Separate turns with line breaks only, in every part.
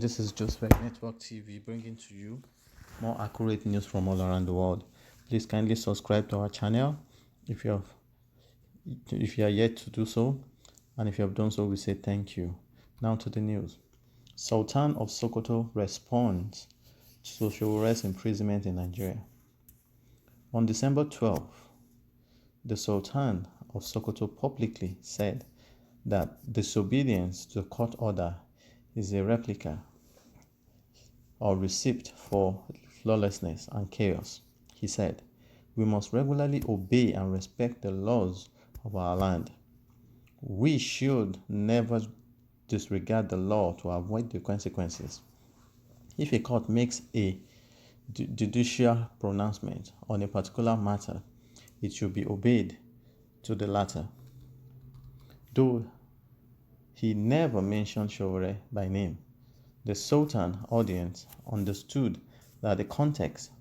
This is Joseph Network TV bringing to you more accurate news from all around the world. Please kindly subscribe to our channel if you are yet to do so, and if you have done so, we say thank you. Now to the news. Sultan of Sokoto responds to Sowore'S imprisonment in Nigeria. On December 12th, the Sultan of Sokoto publicly said that disobedience to court order is a replica or receipt for lawlessness and chaos. He said, "We must regularly obey and respect the laws of our land. We should never disregard the law to avoid the consequences. If a court makes a judicial pronouncement on a particular matter, it should be obeyed to the latter." Though he never mentioned Sowore by name, the Sultan audience understood that the context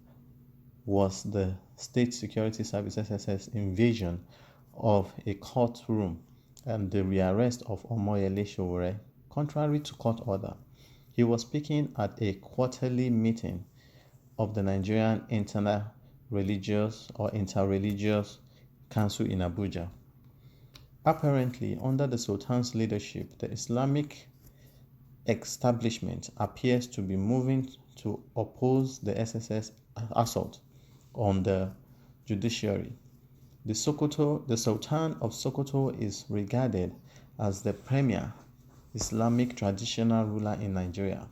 was the State Security Service SSS invasion of a courtroom and the rearrest of Omoyele Sowore, contrary to court order. He was speaking at a quarterly meeting of the Nigerian Interreligious Council in Abuja. Apparently, under the Sultan's leadership, the Islamic establishment appears to be moving to oppose the SSS assault on the judiciary. The Sultan of Sokoto is regarded as the premier Islamic traditional ruler in Nigeria.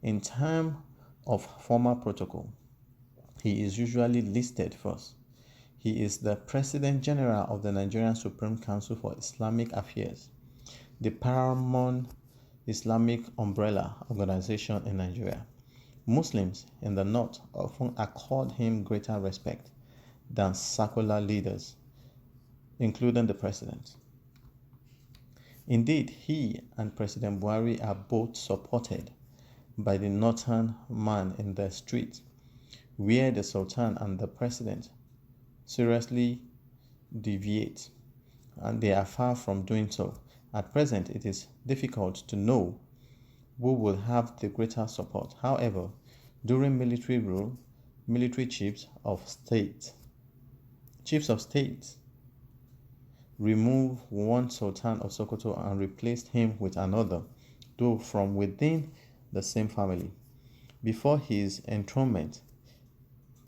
In terms of formal protocol, he is usually listed first. He is the President General of the Nigerian Supreme Council for Islamic Affairs, the paramount Islamic umbrella organization in Nigeria. Muslims in the north often accord him greater respect than secular leaders, including the president. Indeed, he and President Buhari are both supported by the northern man in the street, where the Sultan and the president seriously deviate, and they are far from doing so. At present, it is difficult to know who will have the greater support. However, during military rule, military chiefs of state removed one Sultan of Sokoto and replaced him with another, though from within the same family. Before his enthronement,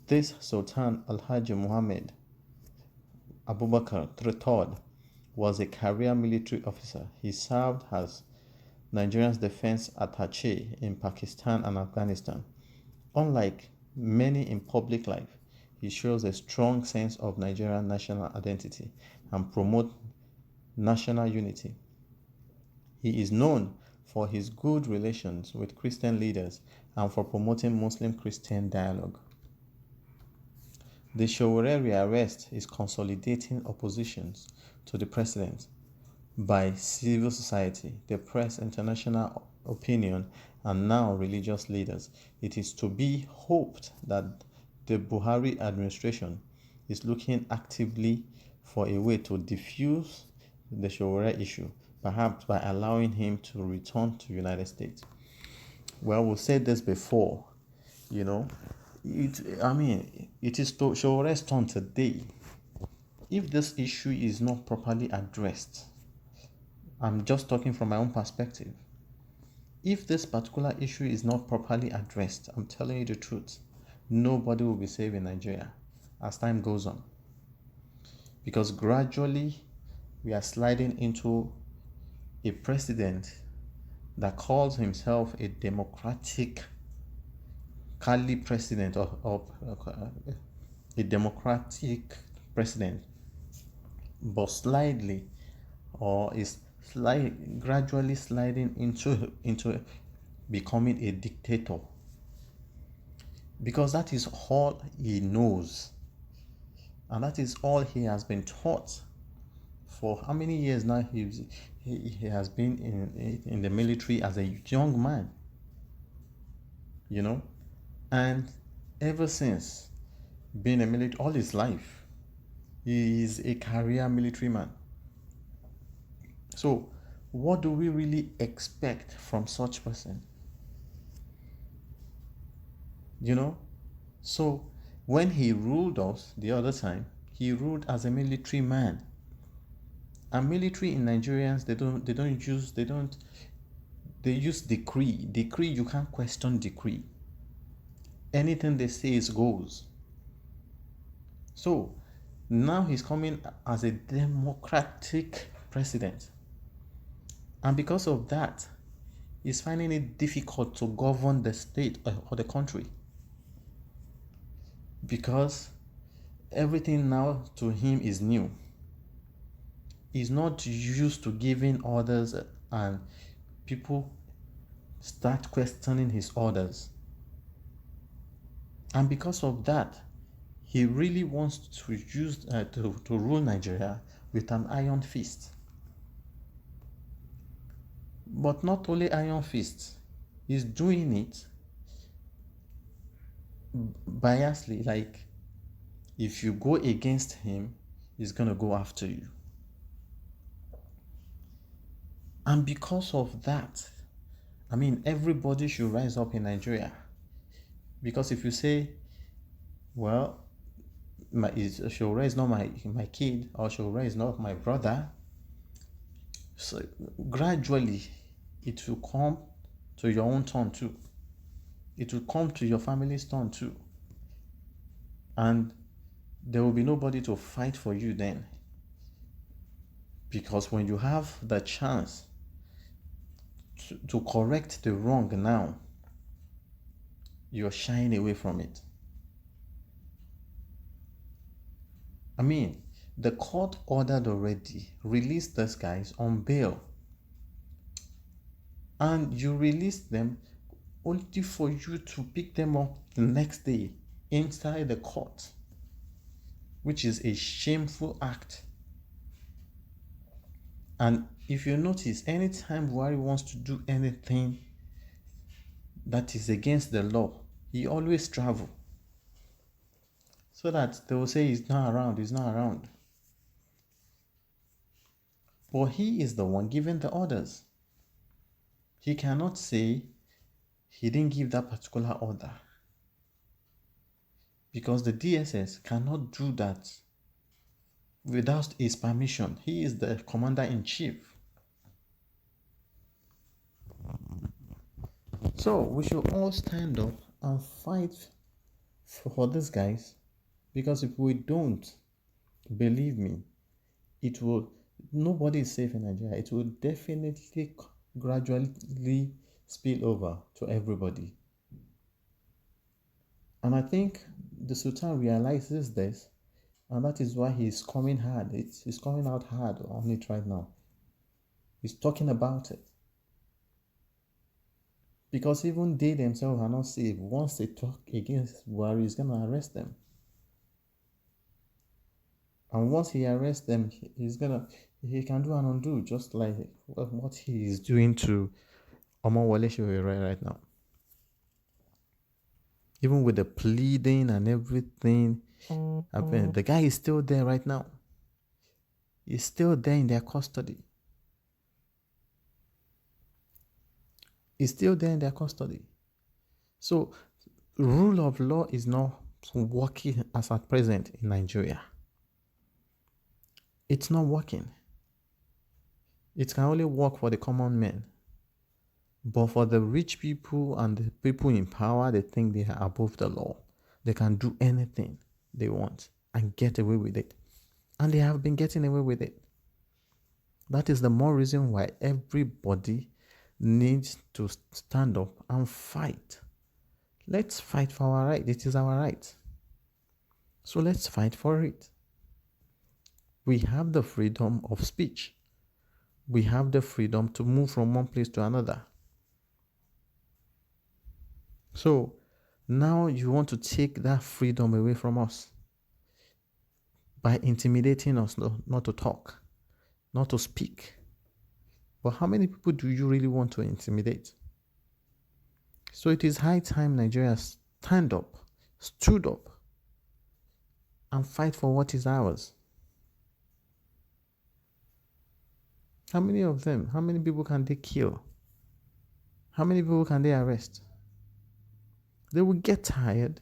this Sultan Alhaji Muhammad Abubakar III was a career military officer. He served as Nigeria's defense attaché in Pakistan and Afghanistan. Unlike many in public life, he shows a strong sense of Nigerian national identity and promotes national unity. He is known for his good relations with Christian leaders and for promoting Muslim-Christian dialogue. The Sowore rearrest is consolidating oppositions to the president by civil society, the press, international opinion, and now religious leaders. It is to be hoped that the Buhari administration is looking actively for a way to diffuse the Sowore issue, perhaps by allowing him to return to the United States. Well, we've said this before, it is Sowore's turn today. If this issue is not properly addressed, I'm just talking from my own perspective. If this particular issue is not properly addressed, I'm telling you the truth, nobody will be safe in Nigeria as time goes on. Because gradually, we are sliding into a president that calls himself a democratic president a democratic president, but gradually sliding into becoming a dictator, because that is all he knows, and that is all he has been taught. For how many years now he has been in the military as a young man, and ever since being a military all his life, he is a career military man. So what do we really expect from such person? you know. So when he ruled us the other time, he ruled as a military man. And military in Nigerians, they use decree. Decree, you can't question decree. Anything they say is goes. So now he's coming as a democratic president. And because of that, he's finding it difficult to govern the state or the country. Because everything now to him is new. He's not used to giving orders and people start questioning his orders. And because of that, he really wants to use to rule Nigeria with an iron fist. But not only iron fist, he's doing it biasly. Like, if you go against him, he's gonna go after you. And because of that, I mean, everybody should rise up in Nigeria. Because if you say, well, Sowore'S is not my kid, or Sowore'S is not my brother, so gradually it will come to your own turn too. It will come to your family's turn too. And there will be nobody to fight for you then. Because when you have the chance to correct the wrong now, you're shying away from it. I mean, the court ordered already, released these guys on bail. And you release them only for you to pick them up the next day inside the court, which is a shameful act. And if you notice, anytime Buhari wants to do anything that is against the law, he always travels. So that they will say he's not around. But he is the one giving the orders. He cannot say he didn't give that particular order. Because the DSS cannot do that without his permission. He is the commander-in-chief. So we should all stand up and fight for these guys. Because if we don't, believe me, nobody is safe in Nigeria. It will definitely gradually spill over to everybody. And I think the Sultan realizes this, and that is why he's coming hard. He's coming out hard on it right now. He's talking about it. Because even they themselves are not safe. Once they talk against Buhari, he's going to arrest them. And once he arrests them, he can do and undo, just like what he is doing to Omowole Sowore right now. Even with the pleading and everything, the guy is still there right now. He's still there in their custody. So, rule of law is not working as at present in Nigeria. It's not working. It can only work for the common man. But for the rich people and the people in power, they think they are above the law. They can do anything they want and get away with it. And they have been getting away with it. That is the more reason why everybody needs to stand up and fight. Let's fight for our right. It is our right. So let's fight for it. We have the freedom of speech. We have the freedom to move from one place to another. So now you want to take that freedom away from us by intimidating us not to talk, not to speak. But how many people do you really want to intimidate? So it is high time Nigeria stood up, and fight for what is ours. How many of them? How many people can they kill? How many people can they arrest? They will get tired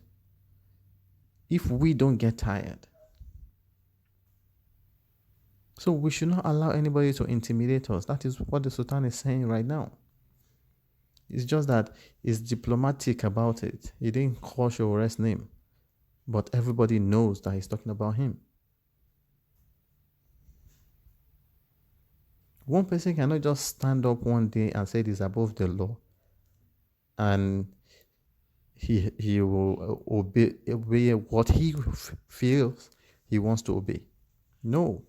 if we don't get tired. So we should not allow anybody to intimidate us. That is what the Sultan is saying right now. It's just that he's diplomatic about it. He didn't call Sowore'S name, but everybody knows that he's talking about him. One person cannot just stand up one day and say it is above the law, and he will obey what he feels he wants to obey. No,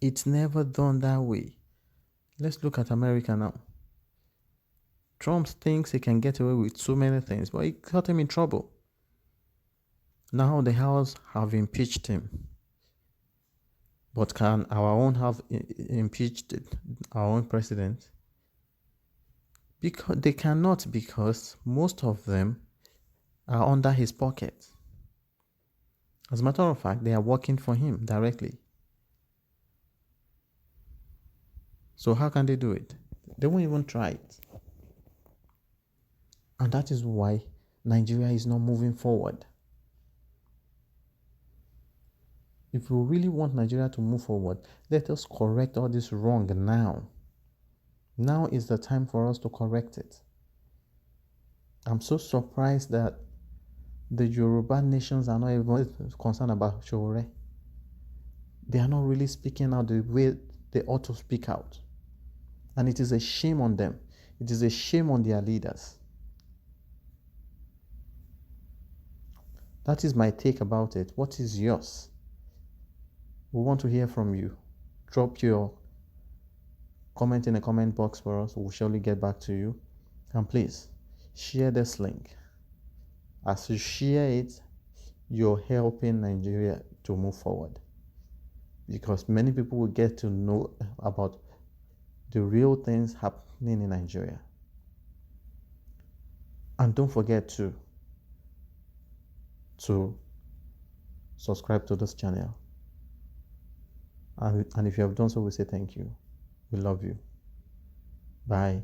it's never done that way. Let's look at America now. Trump thinks he can get away with so many things, but it got him in trouble. Now the House have impeached him. But can our own have impeached our own president? Because they cannot, because most of them are under his pocket. As a matter of fact, they are working for him directly. So how can they do it? They won't even try it. And that is why Nigeria is not moving forward. If we really want Nigeria to move forward, let us correct all this wrong now. Now is the time for us to correct it. I'm so surprised that the Yoruba nations are not even concerned about Sowore. They are not really speaking out the way they ought to speak out. And it is a shame on them. It is a shame on their leaders. That is my take about it. What is yours? We want to hear from you. Drop your comment in the comment box for us. We'll surely get back to you. And please, share this link. As you share it, you're helping Nigeria to move forward. Because many people will get to know about the real things happening in Nigeria. And don't forget to subscribe to this channel. And if you have done so, we say thank you. We love you. Bye.